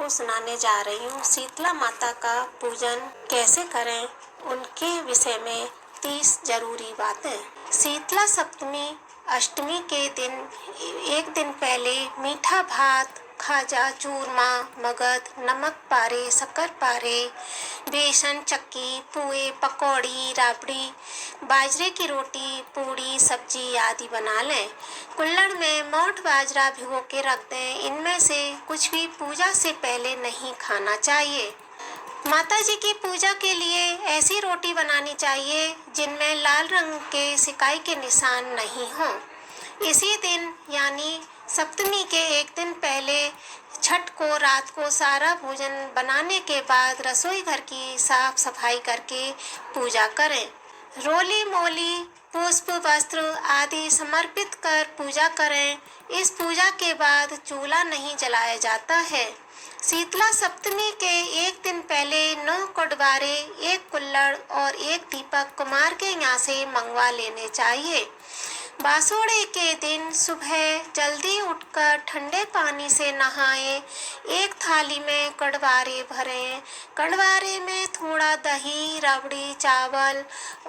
आपको सुनाने जा रही हूँ शीतला माता का पूजन कैसे करें, उनके विषय में 30 जरूरी बातें। शीतला सप्तमी अष्टमी के दिन एक दिन पहले मीठा भात, खाजा, चूरमा, मगध, नमक पारे, शक्कर पारे, बेसन चक्की, पुए, पकौड़ी, राबड़ी, बाजरे की रोटी, पूड़ी, सब्जी आदि बना लें। कुल्हड़ में मोठ बाजरा भिगो के रख दें। इनमें से कुछ भी पूजा से पहले नहीं खाना चाहिए। माता जी की पूजा के लिए ऐसी रोटी बनानी चाहिए जिनमें लाल रंग के सिकाई के निशान नहीं हों। इसी दिन यानी सप्तमी के एक दिन पहले छठ को रात को सारा भोजन बनाने के बाद रसोई घर की साफ सफाई करके पूजा करें। रोली मोली, पुष्प, वस्त्र आदि समर्पित कर पूजा करें। इस पूजा के बाद चूल्हा नहीं जलाया जाता है। शीतला सप्तमी के एक दिन पहले 9 कोडवारे, 1 कुल्हड़ और 1 दीपक कुमार के यहाँ से मंगवा लेने चाहिए। बासोड़े के दिन सुबह जल्दी उठकर ठंडे पानी से नहाएं। एक थाली में कड़वारे भरें। कड़वारे में थोड़ा दही, रबड़ी, चावल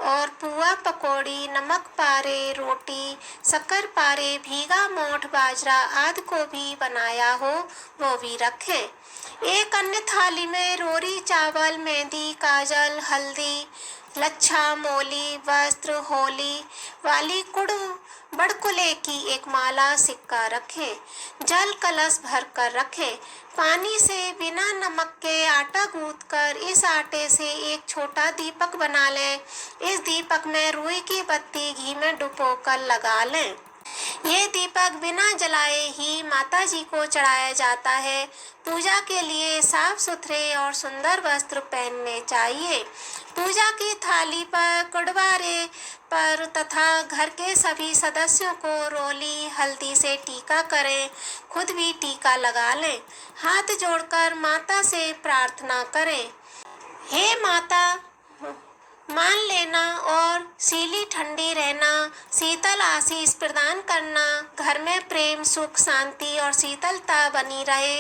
और पुआ, पकौड़ी, नमक पारे, रोटी, शक्कर पारे, भीगा मोठ बाजरा आदि को भी बनाया हो वो भी रखें। एक अन्य थाली में रोरी, चावल, मेहंदी, काजल, हल्दी, लच्छा, मोली, वस्त्र, होली वाली बड़कुले की एक माला, सिक्का रखें। जल कलश भर कर रखें। पानी से बिना नमक के आटा गूंथ कर इस आटे से एक छोटा दीपक बना लें। इस दीपक में रुई की बत्ती घी में डुबोकर लगा लें। ये दीपक बिना जलाए ही माता जी को चढ़ाया जाता है। पूजा के लिए साफ सुथरे और सुंदर वस्त्र पहनने चाहिए। पूजा की थाली पर, कुड़वारे पर तथा घर के सभी सदस्यों को रोली हल्दी से टीका करें। खुद भी टीका लगा लें। हाथ जोड़कर माता से प्रार्थना करें। हे माता, मान लेना और सीली ठंडी रहना, शीतल आशीष प्रदान करना, घर में प्रेम, सुख, शांति और शीतलता बनी रहे।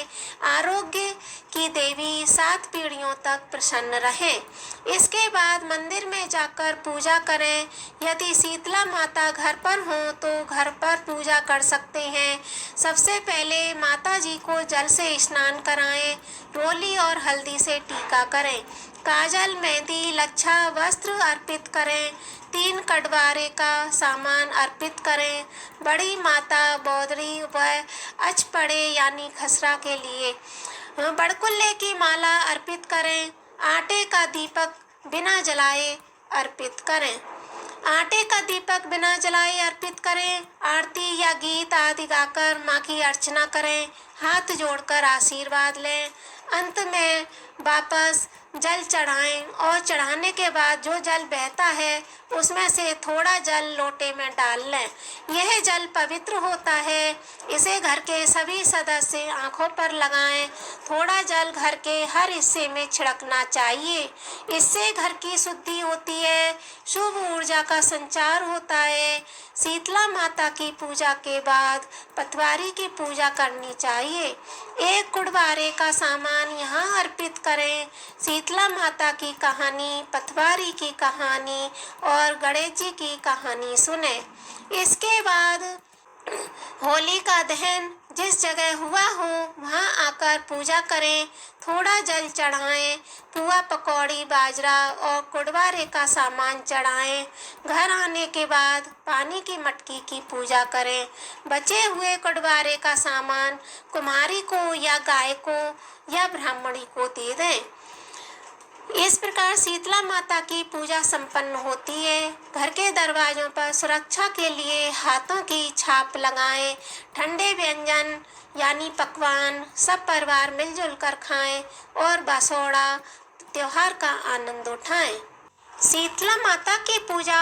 आरोग्य की देवी 7 पीढ़ियों तक प्रसन्न रहे। इसके बाद मंदिर में जाकर पूजा करें। यदि शीतला माता घर पर हो तो घर पर पूजा कर सकते हैं। सबसे पहले माता जी को जल से स्नान कराएं। रोली और हल्दी से टीका करें। काजल, मेहंदी, लच्छा, वस्त्र अर्पित करें। 3 कड़वारे का सामान अर्पित करें। बड़ी माता बौदरी व अचपड़े यानी खसरा के लिए बड़कुल्ले की माला अर्पित करें। आटे का दीपक बिना जलाए अर्पित करें। आटे का दीपक बिना जलाए अर्पित करें। आरती या गीत आदि गाकर माँ की अर्चना करें। हाथ जोड़कर आशीर्वाद लें। अंत में वापस जल चढ़ाएं और चढ़ाने के बाद जो जल बहता है उसमें से थोड़ा जल लोटे में डाल लें। यह जल पवित्र होता है। इसे घर के सभी सदस्य आंखों पर लगाएं। थोड़ा जल घर के हर हिस्से में छिड़कना चाहिए। इससे घर की शुद्धि होती है, शुभ ऊर्जा का संचार होता है। शीतला माता की पूजा के बाद पटवारी की पूजा करनी चाहिए। 1 कुड़वारे का सामान यहाँ अर्पित करें। शीतला माता की कहानी, पटवारी की कहानी और गणेश जी की कहानी सुने। इसके बाद होली का दहन जिस जगह हुआ हो वहां आकर पूजा करें। थोड़ा जल चढ़ाएं। पुआ, पकौड़ी, बाजरा और कुड़वारे का सामान चढ़ाएं। घर आने के बाद पानी की मटकी की पूजा करें। बचे हुए कुड़वारे का सामान कुमारी को या गाय को या ब्राह्मणी को दे दें। इस प्रकार शीतला माता की पूजा संपन्न होती है। घर के दरवाजों पर सुरक्षा के लिए हाथों की छाप लगाएं। ठंडे व्यंजन यानी पकवान सब परिवार मिलजुल कर खाएं और बासोड़ा त्योहार का आनंद उठाएं। शीतला माता की पूजा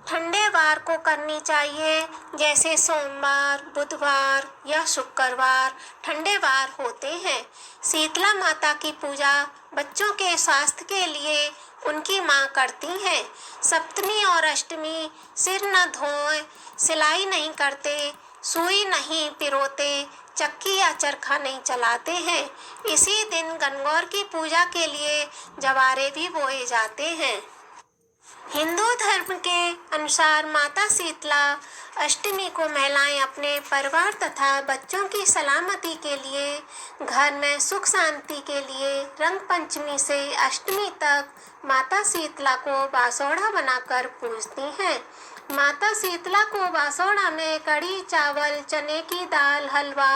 ठंडे वार को करनी चाहिए, जैसे सोमवार, बुधवार या शुक्रवार ठंडे वार होते हैं। शीतला माता की पूजा बच्चों के स्वास्थ्य के लिए उनकी माँ करती हैं। सप्तमी और अष्टमी सिर न धोएं, सिलाई नहीं करते, सुई नहीं पिरोते, चक्की या चरखा नहीं चलाते हैं। इसी दिन गणगौर की पूजा के लिए जवारे भी बोए जाते हैं। हिंदू धर्म के अनुसार माता शीतला अष्टमी को महिलाएं अपने परिवार तथा बच्चों की सलामती के लिए, घर में सुख शांति के लिए रंग पंचमी से अष्टमी तक माता शीतला को बासोड़ा बनाकर पूजती हैं। माता शीतला को बासोड़ा में कढ़ी चावल, चने की दाल, हलवा,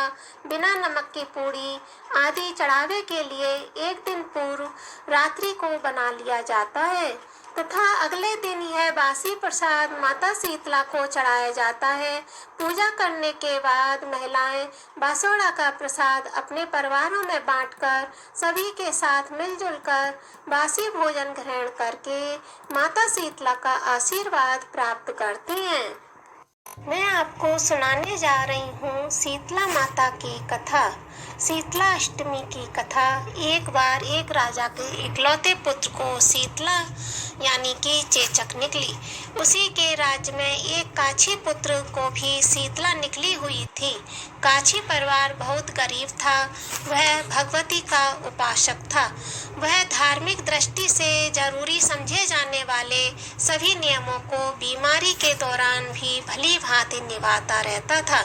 बिना नमक की पूड़ी आदि चढ़ावे के लिए एक दिन पूर्व रात्रि को बना लिया जाता है तथा अगले दिन यह बासी प्रसाद माता शीतला को चढ़ाया जाता है। पूजा करने के बाद महिलाएं बासोड़ा का प्रसाद अपने परिवारों में बांटकर सभी के साथ मिलजुल कर बासी भोजन ग्रहण करके माता शीतला का आशीर्वाद प्राप्त करती हैं। मैं आपको सुनाने जा रही हूँ शीतला माता की कथा। शीतला अष्टमी की कथा। एक बार एक राजा के इकलौते पुत्र को शीतला यानी कि चेचक निकली। उसी के राज्य में एक काछी पुत्र को भी शीतला निकली हुई थी। काछी परिवार बहुत गरीब था। वह भगवती का उपासक था। वह धार्मिक दृष्टि से जरूरी समझे जाने वाले सभी नियमों को बीमारी के दौरान भी भली भांति निभाता रहता था।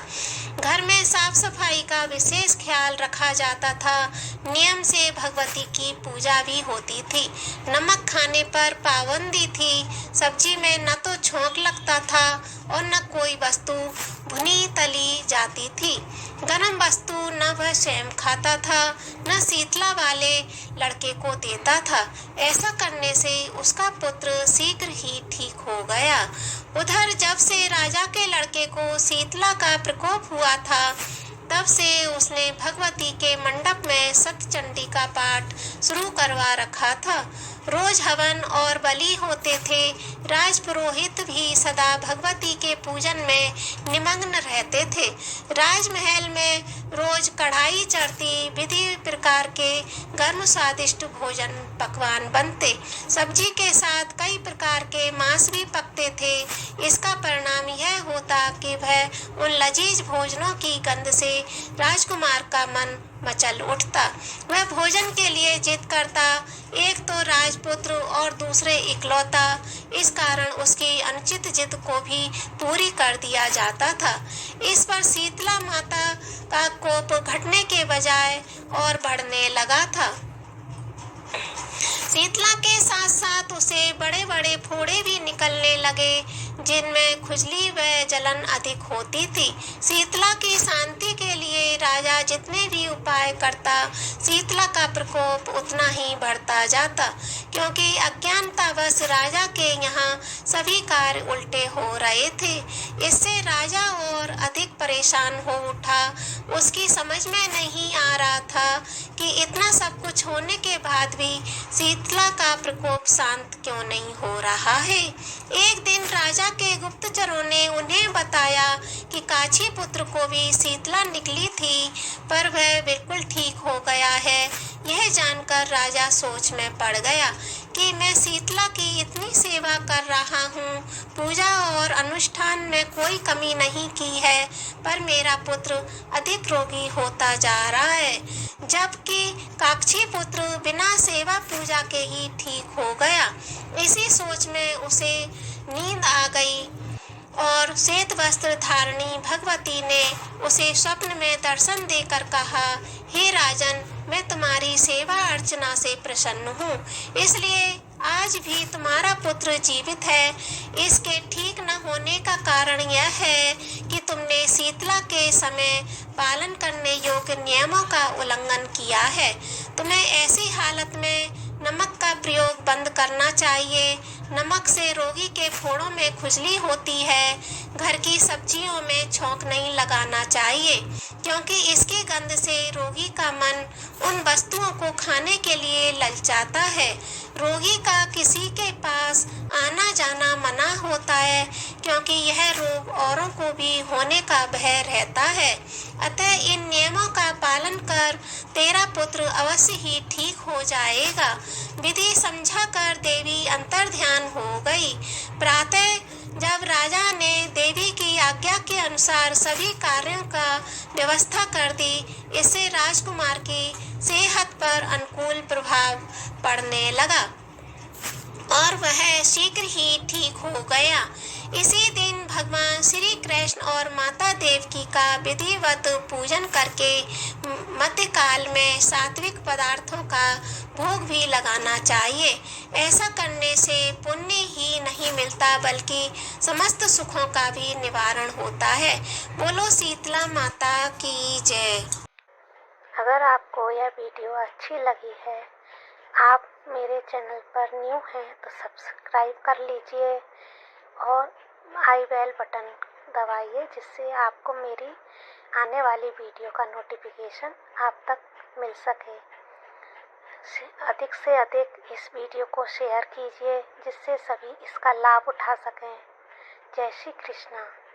घर में साफ सफाई का विशेष ख्याल रखा जाता था। नियम से भगवती की पूजा भी होती थी। नमक खाने पर पाबंदी थी। सब्जी में न तो छोंक लगता था और न कोई वस्तु भुनी तली जाती थी। गरम वस्तु न वह स्वयं खाता था न शीतला वाले लड़के को देता था। ऐसा करने से उसका पुत्र शीघ्र ही ठीक हो गया। उधर जब से राजा के लड़के को शीतला का प्रकोप हुआ था तब से उसने भगवती के मंडप में सतचंडी का पाठ शुरू करवा रखा था। रोज हवन और बलि होते थे। राजपुरोहित भी सदा भगवती के पूजन में निमग्न रहते थे। राजमहल में रोज कढ़ाई चढ़ती, विधि प्रकार के गर्म स्वादिष्ट भोजन पकवान बनते। सब्जी के साथ कई प्रकार के मांस भी पकते थे। इसका परिणाम यह होता कि वह उन लजीज भोजनों की गंध से राजकुमार का मन मचल उठता। वह भोजन के लिए जिद करता। एक तो राजपुत्र और दूसरे इकलौता, इस कारण उसकी अनुचित जिद को भी पूरी कर दिया जाता था। इस पर शीतला माता का कोप घटने के बजाय और बढ़ने लगा था। शीतला के साथ साथ उसे बड़े बड़े फोड़े भी निकलने लगे जिनमें खुजली व जलन अधिक होती थी। शीतला की शांति के लिए राजा जितने भी उपाय करता, शीतला का प्रकोप उतना ही बढ़ता जाता, क्योंकि अज्ञानतावश राजा के यहाँ सभी कार्य उल्टे हो रहे थे। इससे राजा और अधिक परेशान हो उठा। उसकी समझ में नहीं आ रहा था कि इतना सब कुछ होने के बाद भी शीतला का प्रकोप शांत क्यों नहीं हो रहा है। एक दिन राजा के गुप्तचरों ने उन्हें बताया कि काछी पुत्र को भी शीतला निकली थी, पर वह बिल्कुल ठीक हो गया है। यह जानकर राजा सोच में पड़ गया कि मैं शीतला की इतनी सेवा कर रहा हूँ, पूजा और अनुष्ठान में कोई कमी नहीं की है, पर मेरा पुत्र अधिक रोगी होता जा रहा है, जबकि काक्षी पुत्र बिना सेवा पूजा के ही ठीक हो गया। इसी सोच में उसे नींद आ गई और श्वेत वस्त्र धारणी भगवती ने उसे स्वप्न में दर्शन देकर कहा, हे राजन, मैं तुम्हारी सेवा अर्चना से प्रसन्न हूँ, इसलिए आज भी तुम्हारा पुत्र जीवित है। इसके ठीक न होने का कारण यह है कि तुमने शीतला के समय पालन करने योग्य नियमों का उल्लंघन किया है। तुम्हें ऐसी हालत में नमक का प्रयोग बंद करना चाहिए। नमक से रोगी के फोड़ों में खुजली होती है। घर की सब्जियों में छौंक नहीं लगाना चाहिए, क्योंकि इसकी गंध से रोगी का मन उन वस्तुओं को खाने के लिए ललचाता है। रोगी का किसी के पास आना जाना मना होता है, क्योंकि यह रोग औरों को भी होने का भय रहता है। अतः इन नियमों का पालन कर तेरा पुत्र अवश्य ही ठीक हो जाएगा। विधि समझा कर देवी अंतर्ध्यान हो गई। प्रातः जब राजा ने देवी की आज्ञा के अनुसार सभी कार्यों का व्यवस्था कर दी, इससे राजकुमार की सेहत पर अनुकूल प्रभाव पड़ने लगा और वह शीघ्र ही ठीक हो गया। इसी दिन भगवान श्री कृष्ण और माता देवकी का विधिवत पूजन करके मध्यकाल में सात्विक पदार्थों का भोग भी लगाना चाहिए। ऐसा करने से पुण्य ही नहीं मिलता बल्कि समस्त सुखों का भी निवारण होता है। बोलो शीतला माता की जय। अगर आपको यह वीडियो अच्छी लगी है, आप मेरे चैनल पर न्यू हैं तो सब्सक्राइब कर लीजिए और आई बेल बटन दबाइए, जिससे आपको मेरी आने वाली वीडियो का नोटिफिकेशन आप तक मिल सके। अधिक से अधिक इस वीडियो को शेयर कीजिए, जिससे सभी इसका लाभ उठा सकें। जय श्री कृष्णा।